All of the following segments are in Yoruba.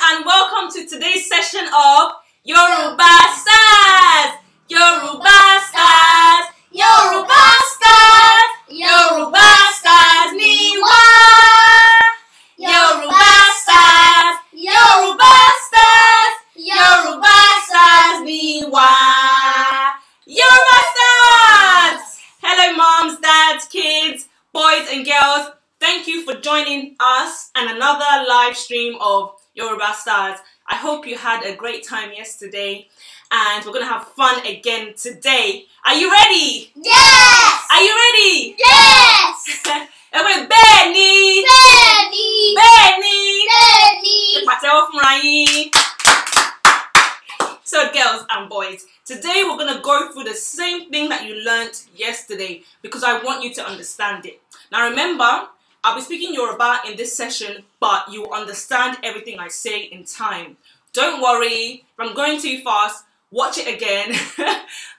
and welcome to today's session of Yoruba Stars! Yoruba Stars! Yoruba Stars! Yoruba Stars ni wa! Yoruba Stars! Yoruba Stars! Yoruba Stars ni wa! Yoruba Stars! Hello moms, dads, kids, boys and girls. Thank you for joining us and another live stream of Yoruba Stars. I hope you had a great time yesterday and we're going to have fun again today. Are you ready? Yes! Are you ready? Yes! Benny! Benny! Benny! Benny! So girls and boys, today we're going to go through the same thing that you learned yesterday because I want you to understand it. Now remember, I'll be speaking Yoruba in this session, but you will understand everything I say in time. Don't worry, if I'm going too fast, watch it again.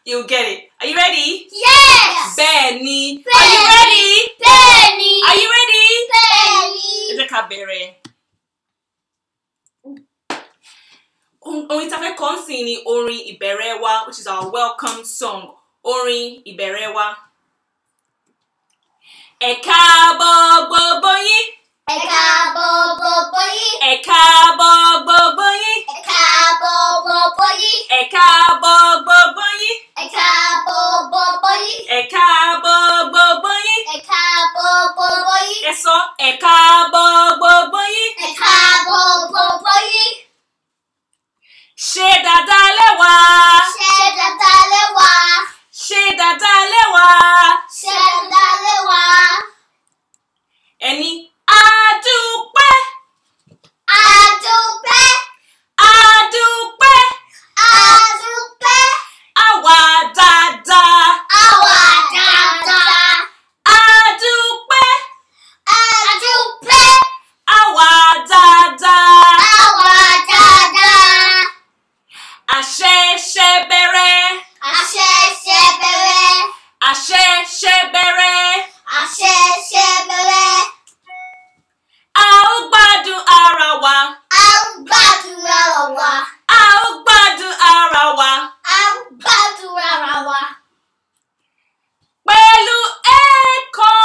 You'll get it. Are you ready? Yes! Benny! Benny! Are you ready? Benny! Are you ready? Benny! Orin tá fẹ́ kọ ńsìn ni orin ìbẹ̀rẹ̀ wa, which is our welcome song. Orin ìbẹ̀rẹ̀ wa. Ẹ káàbọ̀ gbogbo yín. Ẹ káàbọ̀ gbogbo yín. Ẹ káàbọ̀ gbogbo yín. Ẹ káàbọ̀ gbogbo yín. Ẹ káàbọ̀ gbogbo yín. Ẹ káàbọ̀ gbogbo yín. Ẹ káàbọ̀ gbogbo yín. Ẹ káàbọ̀ gbogbo yín. Ẹ sọ ẹ káàbọ̀ gbogbo yín. Ẹ káàbọ̀ gbogbo yín. Ṣé dáadáa lẹ wà? Ṣé dáadáa lẹ wà? Ṣé dáadáa lẹ wà? Ṣé dáadáa lẹ wà? Ẹni àdúpẹ́. Àdúpẹ́. Àdúpẹ́. Àdúpẹ́. Àwa dáadáa. Àwa dáadáa. Àdúpẹ́. Àdúpẹ́. Àwa dáadáa. Àwa dáadáa. Àṣẹ̀ṣẹ̀ bẹ̀rẹ̀. Àṣẹ̀ṣẹ̀ bẹ̀rẹ̀. Àṣẹ̀ṣẹ̀ bẹ̀rẹ̀. Àṣẹ̀ṣẹ̀ bẹ̀rẹ̀. A ó gbádùn ara wa. A ń gbádùn ara wa. A ó gbádùn ara wa. A ń gbádùn ara wa. Pẹ̀lú ẹ̀kọ́.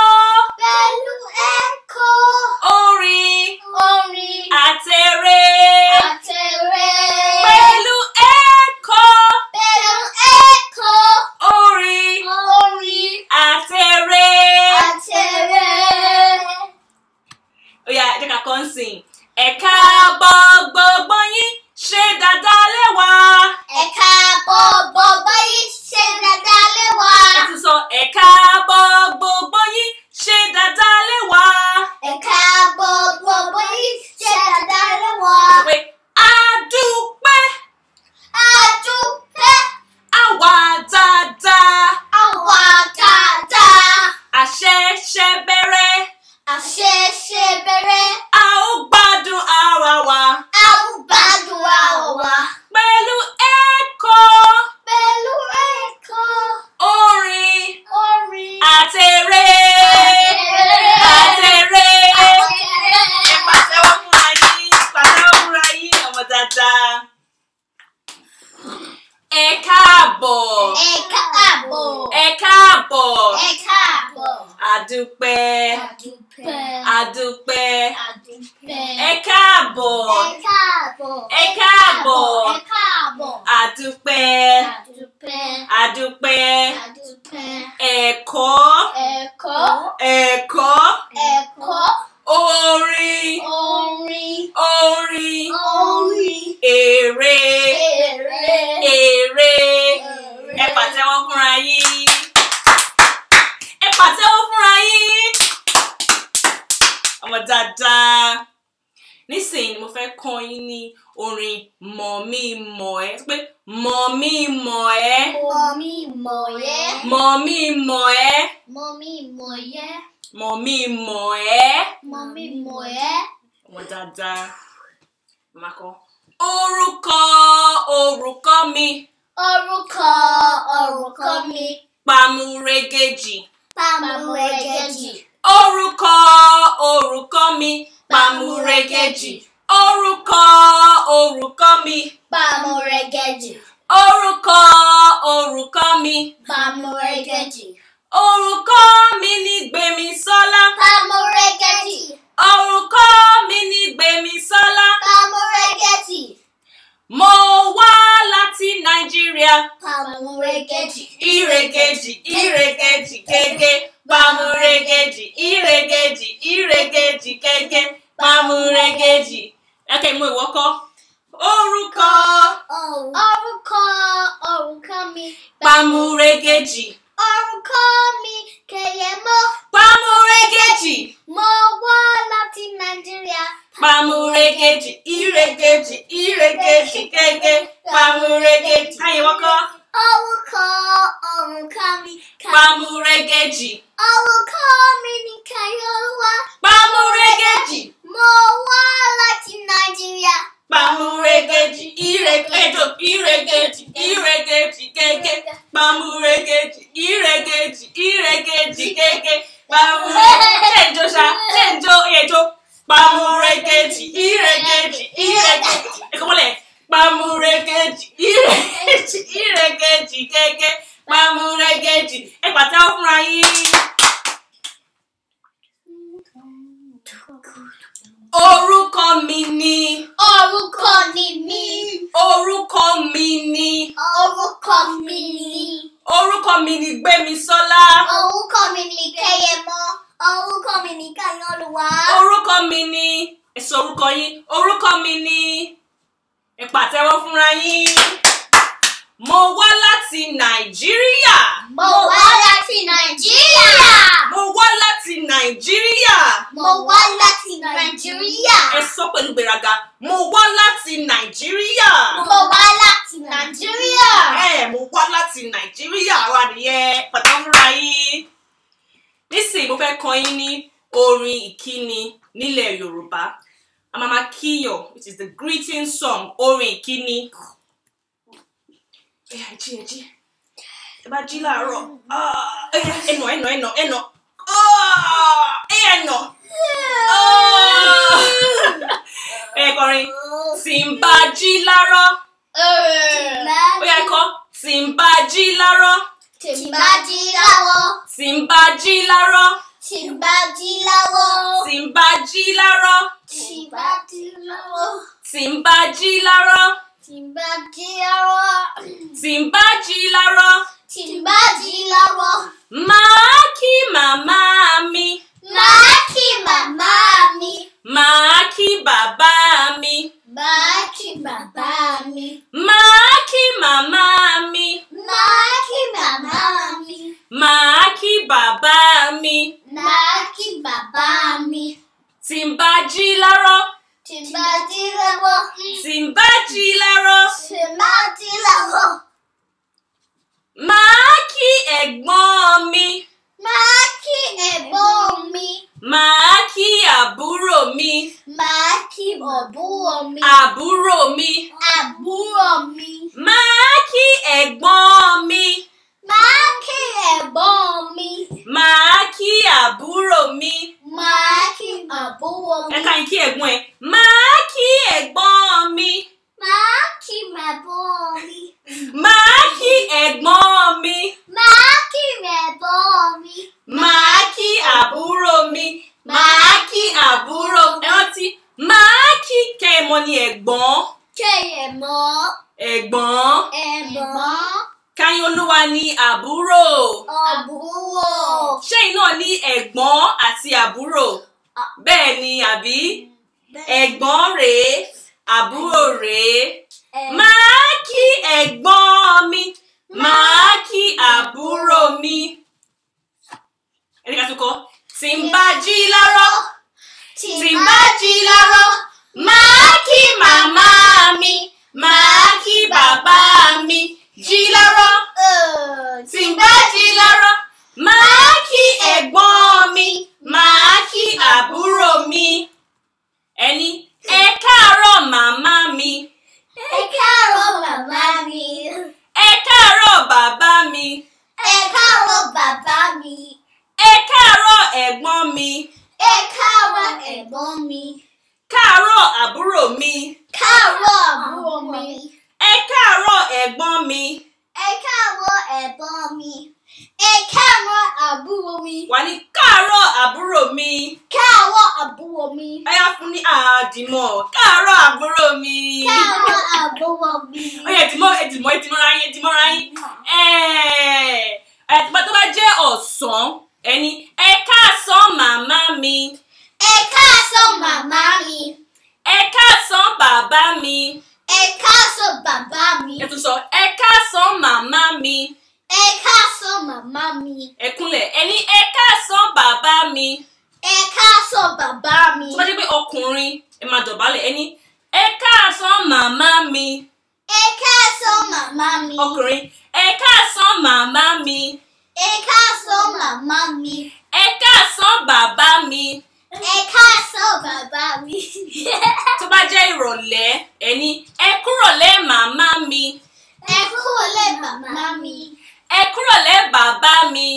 Pẹ̀lú ẹ̀kọ́. Orin. Orin. Àtẹ̀ré. Àtẹ̀ré. Pẹ̀lú ẹ̀kọ́. Pẹ̀lú ẹ̀kọ́. Orin. Orin. Àtẹ̀ré. Àtẹ̀ré. Ó yá, jẹ́ ká kọ́ ń sìn. Ẹ káàbọ̀ gbogbo yín. Ṣé dáadáa lẹ wà? Ẹ káàbọ̀ gbogbo yín. Ṣé dáadáa lẹ wà? Ẹ tún sọ ẹ káàbọ̀ gbogbo yín. Ṣé dáadáa lẹ wà? Ẹ káàbọ̀ gbogbo yín. Ṣé dáadáa lẹ wà? Ẹ sọ pé àdúpẹ́. Àdúpẹ́. Àwa dáadáa. Àwa dáadáa. Àṣẹ̀ṣẹ̀ bẹ̀rẹ̀. Àṣẹ̀ṣẹ̀ bẹ̀rẹ̀. A ó gbádùn ara wa. A ń gbádùn ara wa. Pẹ̀lú ẹ̀kọ́. Pẹ̀lú ẹ̀kọ́. Orin. Orin. Àtẹ̀ré. Àtẹ̀ré. Ẹ pàtẹ́wọ́ fúnra yín. Pàtẹ́wọ́ fúnra yín, ọmọ dáadáa. Ẹ káàbọ̀. Ẹ káàbọ̀. Ẹ káàbọ̀. Ẹ káàbọ̀. Àdúpẹ́. Àdúpẹ́. Àdúpẹ́. Àdúpẹ́. Ẹ káàbọ̀. Ẹ káàbọ̀. Ẹ káàbọ̀. Ẹ káàbọ̀. Àdúpẹ́. Àdúpẹ́. Àdúpẹ́. Àdúpẹ́. Ẹ̀kọ́. Ẹ̀kọ́. Ẹ̀kọ́. Ẹ̀kọ́. Orin. Orin. Orin. Orin. Èrè. Èrè. Èrè. Ẹ pàtẹ́wọ́ fúnra yín. Ẹ pàtẹ́wọ́ fúnra yín. Ọmọ dáadáa. Nísìnyí mo fẹ́ kọ́ yín ní orin mọ̀ mí mọ̀ ẹ́. Pé mọ̀ mí mọ̀ ẹ́. Mọ̀mí mọ̀ yẹ́. Mọ̀ mí mọ̀ ẹ́. Mọ̀mí mọ̀ yẹ́. Mọ̀ mí mọ̀ ẹ́. Mọ̀mí mọ̀ yẹ́. Ọmọ dáadáa. Màkọ́. Orúkọ orúkọ mi. Orúkọ orúkọ mi. Pàmùrẹ́gẹ́jì. Pàmùrẹ́gẹ́jì. Orúkọ orúkọ mi. Pàmùrẹ́gẹ́jì. Orúkọ mi. Bámúrégèjì. Orúkọ mi. Bámúrégèjì. Orúkọ mi ni Gbémisọ́lá. Bámúrégèjì. Orúkọ mi ni Gbémisọ́lá. Bámúrégèjì. Mo wá láti Nàìjíríà. Bámúrégèjì. Ìrègèjì, gègé. Bámúrégèjì, ìrègèjì, gègé. Bámúrégèjì. Okay, mo ìwọ kọ. Orúkọ mi. Bámúrégèjì. Orúkọ mi Keyemo. Bámúrégèjì. Mo wá láti Nàìjíríà. Bámúrégèjì, ìrègèjì, gègé. Bámúrégèjì. Ayé wọ́n kọ́. Orúkọ mi. Bámúrégèjì. Orúkọ mi ni Kayolúwa. Bámúrégèjì. Mo wá láti Nàìjíríà. Bámúrégèjì, ìrègèjì, gègé. Bámúrégèjì, ìrègèjì, gègé. Bámúrégèjì. Ṣèǹjó, èjò. Bámúrégèjì, ìrègèjì. Ẹ̀kọ́ mọ́lẹ̀. Bámúrégèjì, ìrègèjì, gègé. Bámúrégèjì. Ẹ pàtẹ́wọ́ fúnra yín. Orúkọ mi ni. Orúkọ ni mí. Orúkọ mi ni. Orúkọ mi ni. Orúkọ mi ni Gbémisọ́lá. Orúkọ mi ni Keyemo. Orúkọ mi ni Kayolúwa. Orúkọ mi ni. Ẹ sọ orúkọ yín. Orúkọ mi ni. Ẹ pàtẹ́wọ́ fúnra yín. Mo wá láti Nàìjíríà. Mo wá láti Nàìjíríà. Mo wá láti Nàìjíríà. Mo wá láti Nàìjíríà. Ẹ sọ pẹ̀lú gbéraga. Mo wá láti Nàìjíríà. Mo wá láti Nàìjíríà. Mo wá láti Nàìjíríà wà nìyẹn. Pàtẹ́wọ́ fúnra yín. Nísìnyí mo fẹ́ kọ́ yín ní orin ìkíni nílẹ̀ Yorùbá. A máa máa kíyàn, which is the greeting song, orin ìkíni. Jí. Ẹ bá jí láàárọ̀. Ẹnà. Ẹnà. Ẹ kọrin. Tí n bá jí láàárọ̀. Ó yá kọ. Tí n bá jí láàárọ̀. Tí n bá jí láàárọ̀. Tí n bá jí láàárọ̀. Tí n bá jí láàárọ̀. Tí n bá jí láàárọ̀. Tí n bá jí láàárọ̀. Tí n bá jí láàárọ̀. Tí n bá jí láàárọ̀. Tí n bá jí láàárọ̀. Tí n bá jí láàárọ̀. Màá kí màmá mi. Màá kí màmá mi. Màá kí bàbá mi. Màá kí bàbá mi. Màá kí màmá mi. Màá kí màmá mi. Màá kí bàbá mi. Màá kí bàbá mi. Tí n bá jí láàárọ̀. Tí n bá jí láàárọ̀. Tí n bá jí láàárọ̀. Tí n bá jí láàárọ̀. Màá kí ẹ̀gbọ́n mi. Màá kí ẹ̀gbọ́n mi. Màá kí àbúrò mi. Màá kí àbúrò mi. Àbúrò mi. Àbúrò mi. Màá kí ẹ̀gbọ́n mi. Màá kí ẹ̀gbọ́n mi. Màá kí àbúrò mi. Màá kí àbúrò mi. Ẹ ká yín kí ẹ̀gbọ́n ẹ. Màá kí ẹ̀gbọ́n mi. Màá kí ẹ̀gbọ́n mi. Màá kí ẹ̀gbọ́n mi. Màá kí ẹ̀gbọ́n mi. Màá kí àbúrò mi. Màá kí àbúrò. Ẹ rántí. Màá kí kẹ́mọ ni ẹ̀gbọ́n. Keyemo. Ẹ̀gbọ́n. Ẹ̀gbọ́n. Kayolúwa ni àbúrò. Àbúrò. Ṣé iná ní ẹ̀gbọ́n àti àbúrò? Bẹ́ẹ̀ ni àbí? Ẹ̀gbọ́n rèé, àbúrò rèé. Màá kí ẹ̀gbọ́n mi. Màá kí àbúrò mi. Ẹni ká tún kọ. Tí n bá jí láàárọ̀. Tí n bá jí láàárọ̀. Màá kí màmá mi. Màá kí bàbá mi. Jí láàárọ̀. Tí n bá jí láàárọ̀. Màá kí ẹ̀gbọ́n mi. Màá kí àbúrò mi. Ẹni ẹ káàárọ̀ màmá mi. Ẹ káàárọ̀ màmá mi. Ẹ káàárọ̀ bàbá mi. Ẹ káàárọ̀ bàbá mi. Ẹ káàárọ̀ ẹ̀gbọ́n mi. Ẹ káàárọ̀ ẹ̀gbọ́n mi. káàárọ̀ àbúrò mi. Káàárọ̀ àbúrò mi. Ẹ káàárọ̀ ẹ̀gbọ́n mi. Ẹ káàárọ̀ ẹ̀gbọ́n mi. Ẹ káàárọ̀ àbúrò mi. Wà ní káàárọ̀ àbúrò mi. Káàárọ̀ àbúrò mi. Ẹ yá fún ní àdìmọ̀. Káàárọ̀ àbúrò mi. Káàárọ̀ àbúrò mi. Ó yẹ ẹ̀dìmọ̀ra yín. Ẹ̀tùpá tó bá jẹ́ ọ̀sán, ẹni ẹ káàsán màmá mi. Ẹ káàsán màmá mi. Ẹ káàsán bàbá mi. Ẹ káàsán bàbá mi. Ẹ tún sọ ẹ káàsán màmá mi. Ẹ káàsán màmá mi. Ẹ kúnlẹ̀ ẹni ẹ káàsán bàbá mi. Ẹ káàsán bàbá mi. Tó bá jẹ́ pé ọkùnrin ẹ máa dọ̀bálẹ̀ ẹni ẹ káàsán màmá mi. Ẹ káàsán màmá mi. Ọkùnrin ẹ káàsán màmá mi. Ẹ káàsán màmá mi. Ẹ káàsán bàbá mi. Ẹ káàsán bàbá mi. Tó bá jẹ́ ìrọ̀lẹ́ ẹni ẹ kúrọ̀lẹ́ màmá mi. Ẹ kúrọ̀lẹ́ màmá mi. Ẹ kúrọ̀lẹ́ bàbá mi.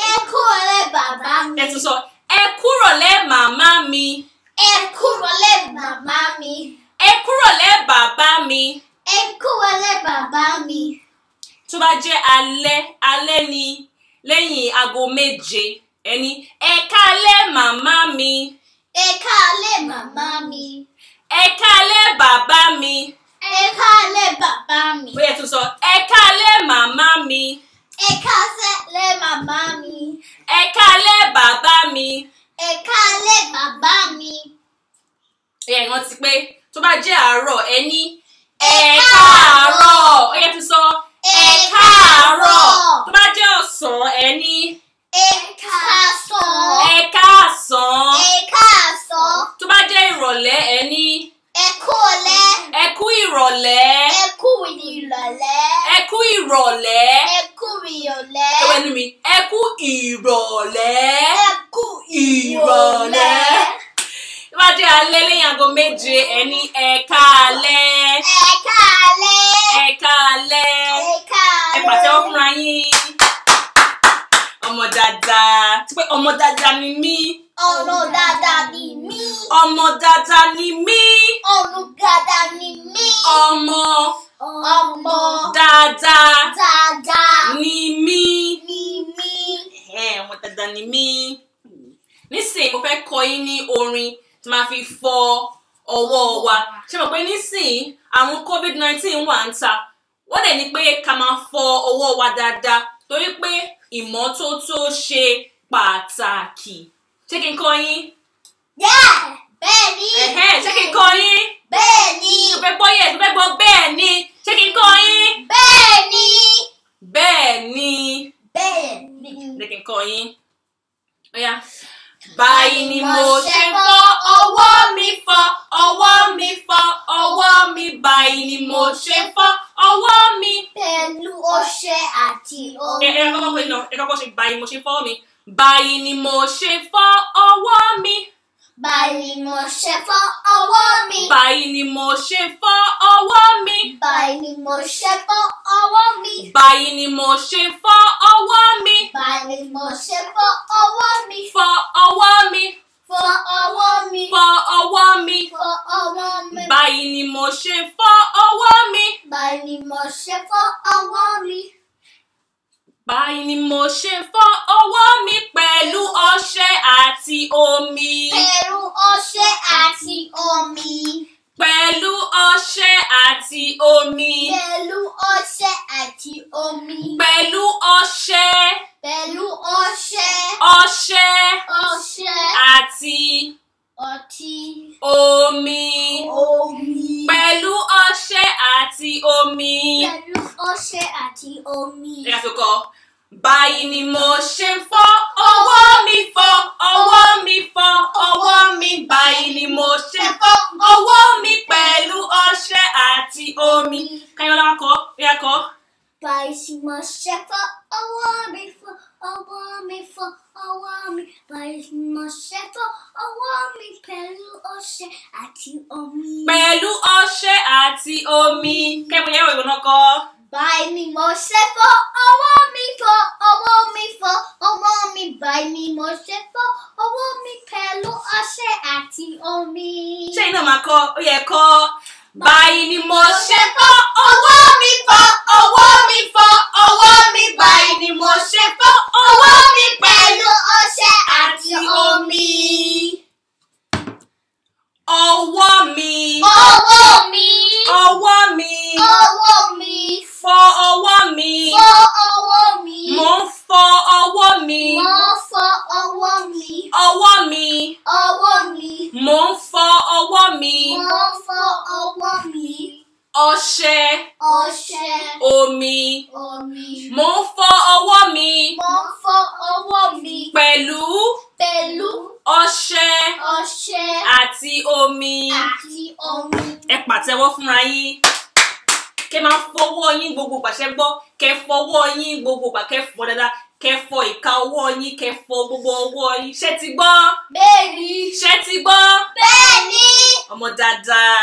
Ẹ kúrọ̀lẹ́ bàbá mi. Ẹ tún sọ ẹ kúrọ̀lẹ́ màmá mi. Ẹ kúrọ̀lẹ́ màmá mi. Ẹ kúrọ̀lẹ́ bàbá mi. Ẹ kúrọ̀lẹ́ bàbá mi. Tó bá jẹ́ alẹ́ ni lẹ́yìn aago méje ẹni ẹ káalẹ́ màmá mi. Ẹ káalẹ́ màmá mi. Ẹ káalẹ́ bàbá mi. Ẹ káalẹ́ bàbá mi. Bóyá tún sọ ẹ káalẹ́ màmá mi. Ẹ káalẹ́ màmá mi. Ẹ káalẹ́ bàbá mi. Ẹ káalẹ́ bàbá mi. Ẹ rántí pé tó bá jẹ́ àárọ̀ ẹni ẹ káàárọ̀. Ó yẹ tún sọ ẹ káàárọ̀. Tó bá jẹ́ ọ̀sán ẹni ẹ káàsán. ẹ káàsán. Ẹ káàsán. Tó bá jẹ́ ìrọ̀lẹ́ ẹni Ẹ kúrọ̀lẹ́. ẹ kú ìrọ̀lẹ́. Ẹ kú ìrọ̀lẹ́. Ẹ kú ìrọ̀lẹ́. Ẹ kú ìrọ̀lẹ́. Ẹ wẹ́nu mi ẹ kú ìrọ̀lẹ́. Ẹ kú ìrọ̀lẹ́. Tó bá jẹ́ alẹ́ lẹ́yìn aago méje ẹni ẹ káalẹ́. Ẹ káalẹ́. Ẹ káalẹ́. Ẹ káalẹ́. Ẹ pàtẹ́wọ́ fúnra yín. Ọmọ dáadáa. Tí pé ọmọ dáadáa ni mí. Ọmọ dáadáa ni mí. Ọmọ dáadáa ni mí. Ọmọ dáadáa ni mí. Ọmọ Ọmọ dáadáa dáadáa ni mí. ni mí. Ọmọ dáadáa ni mí. Nísìnyí mo fẹ́ kọ́ yín ní orin tí máa fi fọ ọwọ́ wa. Ṣé mo pé nísìnyí àrùn COVID-19 wà ń ta? Wọ́n dẹ̀ ní pé ká máa fọ ọwọ́ wa dáadáa torí pé ìmọ́tótó ṣe pàtàkì. Ṣé kí n kọ́ yín? Bẹ́ẹ̀ ni. Ṣé kí n kọ́ yín? Bẹ́ẹ̀ ni. Mo fẹ́ gbọ́ yes, mo fẹ́ gbọ́ bẹ́ẹ̀ ni. Ṣé kí n kọ́ yín? Bẹ́ẹ̀ ni. Bẹ́ẹ̀ ni. Bẹ́ẹ̀ ni. Ṣé kí n kọ́ yín? Ó yá. Báyìí ni mo ṣe fọ ọwọ́ mi fọ ọwọ́ mi fọ ọwọ́ mi. Báyìí ni mo ṣe fọ ọwọ́ mi. Pẹ̀lú ọṣẹ àti omi. Ẹ kọ́kọ́ pé náà ẹ kọ́kọ́ ṣe báyìí mo ṣe fọ ọwọ́ mi. Báyìí ni mo ṣe fọ ọwọ́ mi. Báyìí ni mo ṣe fọ ọwọ́ mi. Báyìí ni mo ṣe fọ ọwọ́ mi. Báyìí ni mo ṣe fọ ọwọ́ mi. Báyìí ni mo ṣe fọ ọwọ́ mi. Báyìí ni mo ṣe fọ ọwọ́ mi. Fọ ọwọ́ mi. Fọ ọwọ́ mi. Fọ ọwọ́ mi. Fọ ọwọ́ mi. Báyìí ni mo ṣe fọ ọwọ́ mi. Báyìí ni mo ṣe fọ ọwọ́ mi. Báyìí ni mo ṣe fọ ọwọ́ mi pẹ̀lú ọṣẹ àti omi. Pẹ̀lú ọṣẹ àti omi. Pẹ̀lú ọṣẹ àti omi. Pẹ̀lú ọṣẹ àti omi. Pẹ̀lú ọṣẹ. Pẹ̀lú ọṣẹ. Ọṣẹ. Ọṣẹ. Àti ọtí. omi. Omi. Pẹ̀lú ọṣẹ àti omi. Pẹ̀lú ọṣẹ àti omi. Ẹ ká tó kọ. Báyìí ni mo ṣe fọ ọwọ́ mi fọ ọwọ́ mi fọ ọwọ́ mi. Báyìí ni mo ṣe fọ ọwọ́ mi pẹ̀lú ọṣẹ àti omi. Káyọ̀lá wá kọ́, ó yá kọ́. Báyìí ni mo ṣe fọ ọwọ́ mi fọ ọwọ́ mi fọ ọwọ́ mi. Báyìí ni mo ṣe fọ ọwọ́ mi pẹ̀lú ọṣẹ àti omi. Pẹ̀lú ọṣẹ àti omi. Kẹ́mi yẹ́wò ìwọ náà kọ́. Báyìí ni mo ṣe fọ ọwọ́ mi fọ́, ọwọ́ mi fọ́, ọwọ́ mi báyìí ni mo ṣe fọ́, ọwọ́ mi pẹ̀lú ọṣẹ àti omi. Ṣé iná máa kọ? Ó yẹ kọ. Báyìí ni mo ṣe fọ́, ọwọ́ mi fọ́, ọwọ́ mi fọ́, ọwọ́ mi báyìí ni mo ṣe fọ́, ọwọ́ mi pẹ̀lú ọṣẹ àti omi. Ọwọ́ mi. Ọwọ́ mi. Ọwọ́ mi. Ọwọ́ mi. Fọ ọwọ́ mi. Fọ ọwọ́ mi. Mo ń fọ ọwọ́ mi. Mo fọ ọwọ́ mi. Ọwọ́ mi. Ọwọ́ mi. Mo ń fọ ọwọ́ mi. Mo fọ ọwọ́ mi. Ọṣẹ. Ọṣẹ. Omi. Omi. Mo ń fọ ọwọ́ mi. Mo fọ ọwọ́ mi. Pẹ̀lú. Pẹ̀lú. Ọṣẹ. Ọṣẹ. Àti omi. Àti omi. Ẹ pàtẹ́wọ́ fúnra yín. Kẹ́ máa fọwọ́ yín gbogbo ìgbà, ṣé gbọ́? Kẹ́ fọwọ́ yín gbogbo ìgbà, kẹ́ fọ dáadáa. Kẹ́ fọ ìka ọwọ́ yín, kẹ́ fọ gbogbo ọwọ́ yín. Ṣé ti gbọ́? Bẹ́ẹ̀ni. Ṣé ti gbọ́? Bẹ́ẹ̀ni. Ọmọ dáadáa.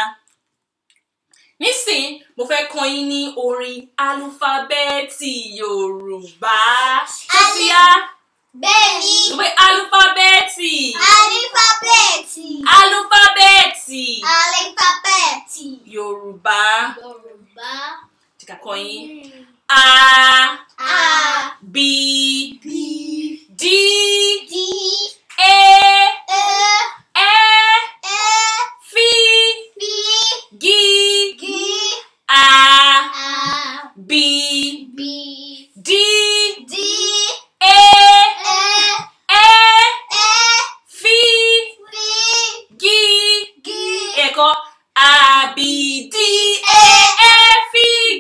Nísìn, mo fẹ́ kọ́ yín ní orin álúfábẹ́ẹ̀tì Yorùbá. Ṣé Bẹ́ẹ̀ni. pé álúfábẹ́ẹ̀tì. Alifábẹ́ẹ̀tì. Álúfábẹ́ẹ̀tì. Alifábẹ́ẹ̀tì. Yorùbá. Yorùbá. Tí ká kọ́ yín. A. A. B. B. D. D. E. E. E. E. F. F. G. G. A. A. B. B. D. D. E. E. E. E. F. F. G. G. Ẹ̀kọ́ A, B, D, E, F,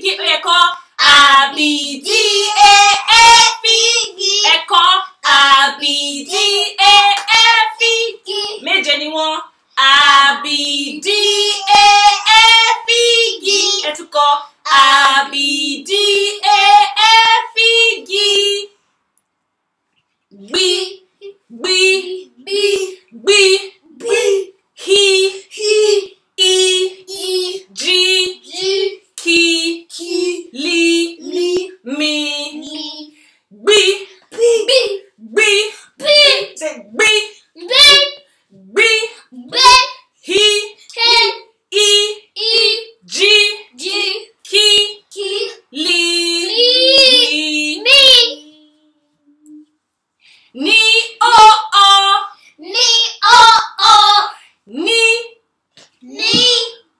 G. Ẹ̀kọ́ A, B, D, E, F, G. Ẹ̀kọ́ A, B, D, E, F, G. Méje ni wọ́n. A, B, D, E, F, G. Ẹ tún kọ A, B, D, E, F, G. Gbi, gbi, B. gbi. B. He, He. E, E. G, G. ki, Ki. li, Li. mi. Mi. Gbi, B. B. gbi, B. say gbi, B. gbi. B. He, K. E, E. G, G. ki, Ki. li, Li. mi. Mi. Ni, o, o, Ni. O. O. ni, Ni.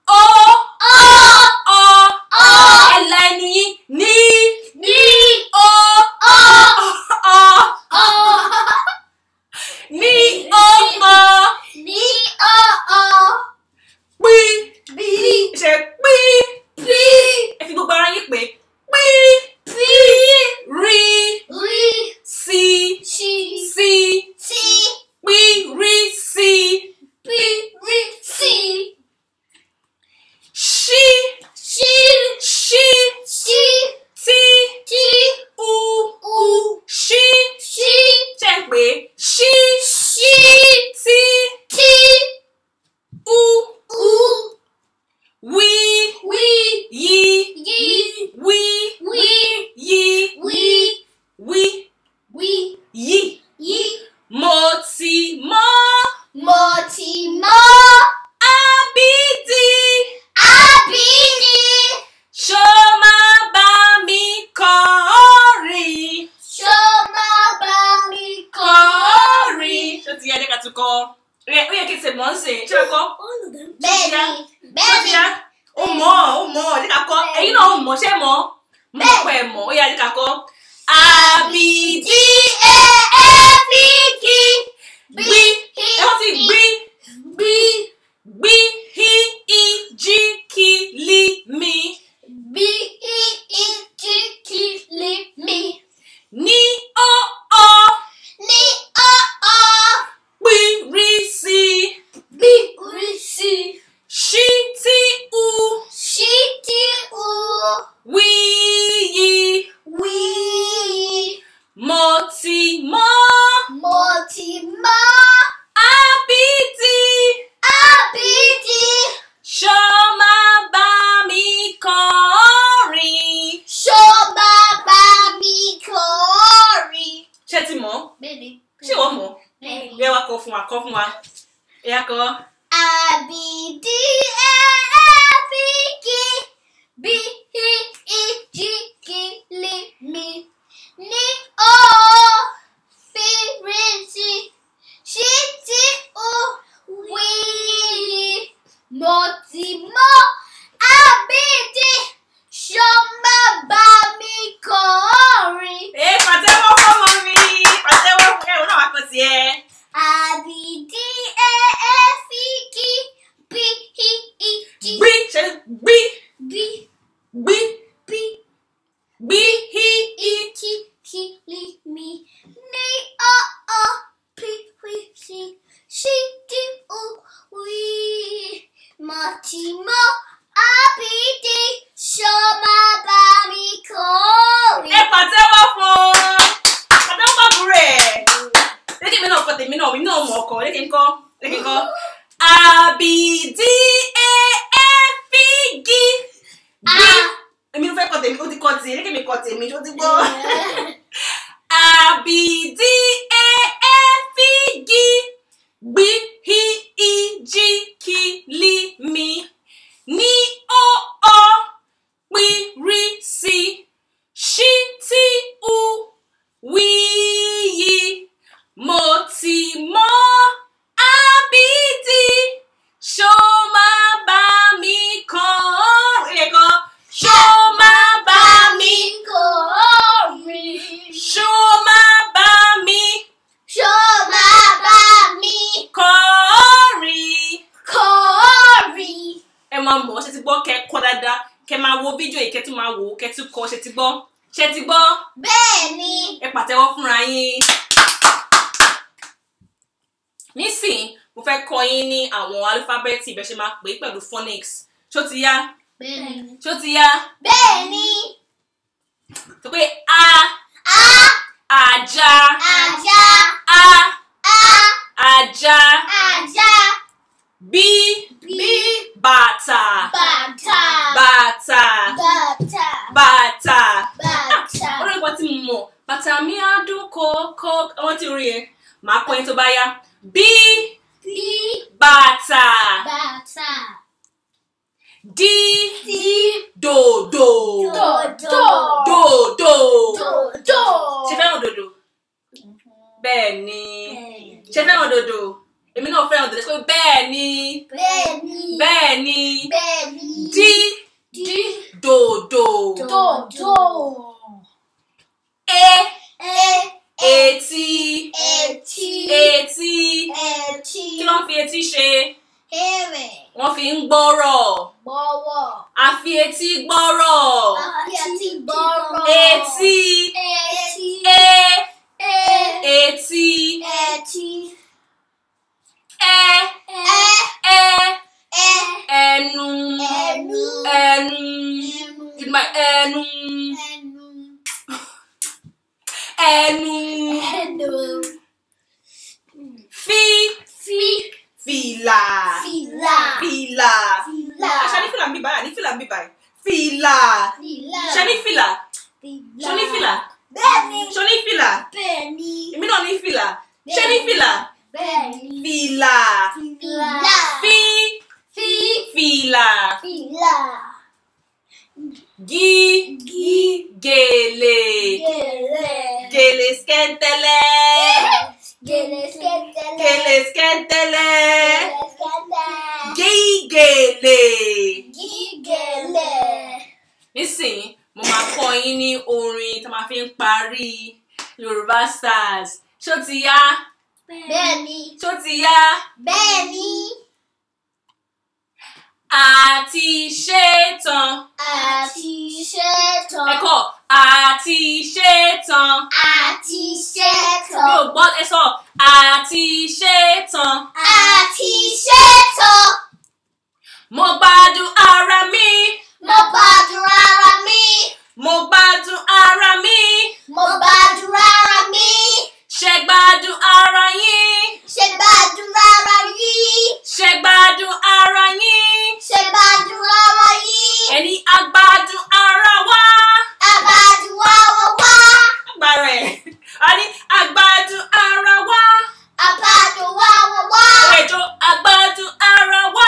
o, O. o. O. Ẹ la ẹnu yín. Ni, Ni. o, O. o. O. Ni, o, o. Ni. O. O. Pi. B. Ṣe pi. P. Ẹ fi gbogbo ara yín pé pi. P. Rí. Ri. Sí. She. Sí. Si. Pi. Rí. Sí. P. Ri. Si. Ṣí. She. Ṣí. She. Tí. T. U. U. Ṣí. She. Ṣe ń pè ṣí. She. Tí. T. U. U. Wí. We. Yí. Ye. Wí. We. Yí. We. Wí. We. Yí. Ye. Mo ti mọ̀. Mo ti mọ̀. Abidi. Abidi. Ṣó máa bá mi kọ orin. Ṣó máa bá mi Kọ orin. Ṣó ti yá dé ká tún kọ? Ó yẹ kí n ṣe mọ̀ ń sìn. Ṣé o kọ́? Bẹ́ẹ̀ni. Ṣó Bẹ́ẹ̀ni. ti yá? Ó mọ̀, dé ká kọ́. Ẹ̀yin náà ó mọ̀, ṣé mọ̀? Mo mọ̀ pé ẹ mọ̀, ó yá dé ká kọ́. Abidi. Efiki. Gbi. Ẹ wọ́n ti gbi. Gbi. Gbi. Hi. I. Ji. Ki. Li. Mi. Bi. I. I. Ji. Ki. Li. Mi. Ni. O. O. Ni. O. O. Pi. Ri. Si. Bi. Ri. Si. Ṣí. Tí. U. Shi. Ti. U. Wí. Yí. Wi. Mo ti mọ̀. Mo ti mọ̀. Abidi. mo ti mọ̀ Abidi ṣọmọ bá mi kọrin. Pàtẹ́wọ́ fọ́mọ mi. Pàtẹ́wọ́ fún ẹ̀wọ̀n náà wá kọ́ sí ẹ. Abidi figi bi hi i ji. Gbí ṣe gbí. Bi Gbí. bi Gbí hi i. ti kili mi ni o pi wi si si di u wi mo ti mọ̀ Abidi ṣọmọ bá mi kọrin. Pàtẹ́wọ́ fún. Pàtẹ́wọ́ fún rẹ̀. Lékè mi náà kọ́ tèmi náà, mi náà mọ̀ ọkọ̀. Lékè ń kọ́. Abidi figi. Gbí. Èmi ló fẹ́ kọ́ tèmi, ó ti kọ́ tì. Lékè mi kọ́ tèmi, ó ti gbọ́. Abidi figi. Gbí hi i ji kili mi. Ní o pi ri si. Ṣí tí u wí yí. Mo ti mọ̀ Abidi ṣó máa bá mi kọrin. Ṣó máa bá mi kọrin. ṣó máa bá mi Ṣọmọ bá mi kọrin. kọrin. Ẹ máa mọ̀ ṣe ti gbọ́ kẹ́ kọ́ dáadáa kẹ́ máa wo fídíò yìí kẹ́ tún máa wò ó kẹ́ tún kọ́ ṣe ti gbọ́. Ṣé ti gbọ́? Bẹ́ẹ̀ni. Ẹ pàtẹ́wọ́ fúnra yín. Nísìn mo fẹ́ kọ́ yín ní àwọn alifábẹ́ẹ̀tì bẹ́ẹ̀ ṣe máa pè é pẹ̀lú phonics. Ṣó ti yá? Bẹ́ẹ̀ni. Ṣó ti yá? Bẹ́ẹ̀ni. Sọ pé a. Ajá. Ajá. A. Ajá. Ajá. B. Bàtà. Bàtà. Bàtà. Bàtà. Bàtà. Bàtà. Orúkọ tí mo mọ̀ bàtà mi á dún kókó àwọn tí rí ẹ màá kọ́ yín tó bá yá. B. Bàtà. Bàtà. D. Dòdò. Dòdò. Dòdò. Dòdò. Ṣé fẹ́ràn dòdò? Bẹ́ẹ̀ ni. Ṣé fẹ́ràn dòdò? Èmi náà fẹ́ràn dòdò. Ṣé bẹ́ẹ̀ ni? Bẹ́ẹ̀ni. Bẹ́ẹ̀ ni. Bẹ́ẹ̀ni. D. Dòdò. Dòdò. E. Etí. Etí. Etí. Etí. Kí ló ń fi etí ṣe? Èrè. Wọ́n fi ń gbọ́rọ̀. Gbọ́wọ́. A fi etí gbọ́rọ̀. Etí gbọ́rọ̀. Etí. Etí. Etí. Etí. Ẹnu. Ẹnu. Ẹnu. Kí ni máa ẹnu? Ẹnu. Ẹnu. Fìlà. Fìlà. Fìlà. Fìlà. Ṣé ní fìlà ń bí báyìí? Ní fìlà ń bí báyìí. Fìlà. Fìlà. Ṣé ní fìlà? Fìlà. Ṣé ní fìlà? Bẹ́ẹ̀ni. Ṣé ní fìlà? Bẹ́ẹ̀ni. Èmi náà ní fìlà. Ṣé ní fìlà? Bẹ́ẹ̀ni. Fìlà. Fìlà. Fìlà. Fìlà. Gèlè. Gèlè. Gèlè skẹ́ńtẹ́lẹ́. Gèlè skẹ́ńtẹ́lẹ́. Gèlè skẹ́ńtẹ́lẹ́. Gèlè. Gèlè. Gèlè. Nísìnyí mo máa kọ́ yín ní orin tí a máa fi ń parí Yorùbá Stars. Ṣó ti yá? Bẹ́ẹ̀ni. Ṣó ti yá? Bẹ́ẹ̀ni. Àti ṣetán. Àti ṣetán. Ẹ kọ́ àti ṣetán. Àti ṣetán. Mi ò gbọ́ ẹ sọ àti ṣetán. Àti ṣetán. Mo gbádùn ara mi. Mo gbádùn ara mi. Mo gbádùn ara mi. Mo gbádùn ara mi. Ṣé gbádùn ara yín? Ṣé gbádùn ara yín? Ṣé gbádùn ara yín? Ṣé gbádùn ara yín? Ẹni agbádùn ara wa. Agbádùn ara wa. Agbára ẹ̀. A ní agbádùn ara wa. Agbádùn ara wa. Ẹjọ́ agbádùn ara wa.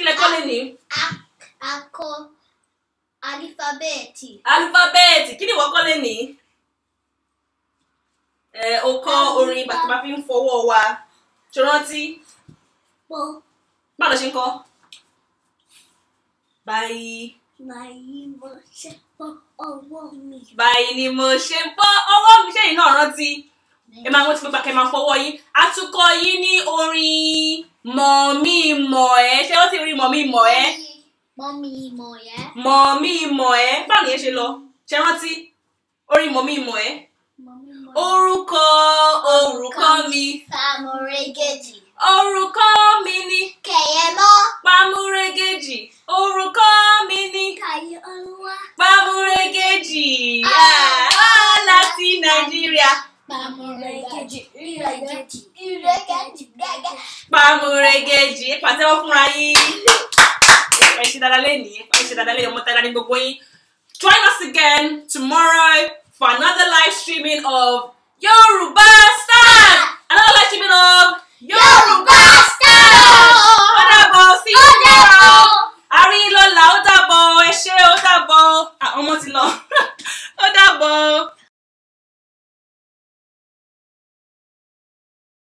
lẹ kọ́ lẹ́ni? Akọ alifabẹ́ẹ̀tì. Alifabẹ́ẹ̀tì. Kí ni ìwọ kọ́ lẹ́ni? O kọ́ orin bàtà máa fi ń fọwọ́ wa. Ṣé o rántí? Báwo ló ṣe ń kọ́? Báyìí. Báyìí mo ṣe fọ ọwọ́ mi. Báyìí ni mo ṣe ń fọ ọwọ́ mi. Ṣé ẹ̀yin náà rántí? Ẹ máa rántí pípa kẹ́ máa fọwọ́ yín. Atukọ̀ yín ní orin Mọ̀mí mọ̀ ẹ́. Ṣé ó ti rí Mọ̀mí mọ̀ ẹ́? Mọ̀mí mọ̀ ẹ́. Mọ̀mí mọ̀ ẹ́. Báwo ni ẹ ṣe lọ? Ṣé rántí? Orin Mọ̀mí mọ̀ ẹ́. Orúkọ mi. Pàmùrẹ́gẹ́jì. Orúkọ mi ni. Kẹ̀yẹ́mọ́. Pàmùrẹ́gẹ́jì. Orúkọ mi ni. Kàyé Olúwa. Pàmùrẹ́gẹ́jì. Láti Nàìjíríà. Pàmùrẹ́gẹ́jì. Ìrẹ́gẹ́jì. Ìrẹ́gẹ́jì. Gẹ́gẹ́. Pàmùrẹ́gẹ́jì. Pàtẹ́wọ́ fúnra yín. Ẹ ṣe dáadáa lẹ́nìí. Ẹ ṣe dáadáa lẹ́yìn ọmọ tẹ́lá ní gbogbo yín. Join us again tomorrow for another live streaming of Yoruba Stars. Another live streaming of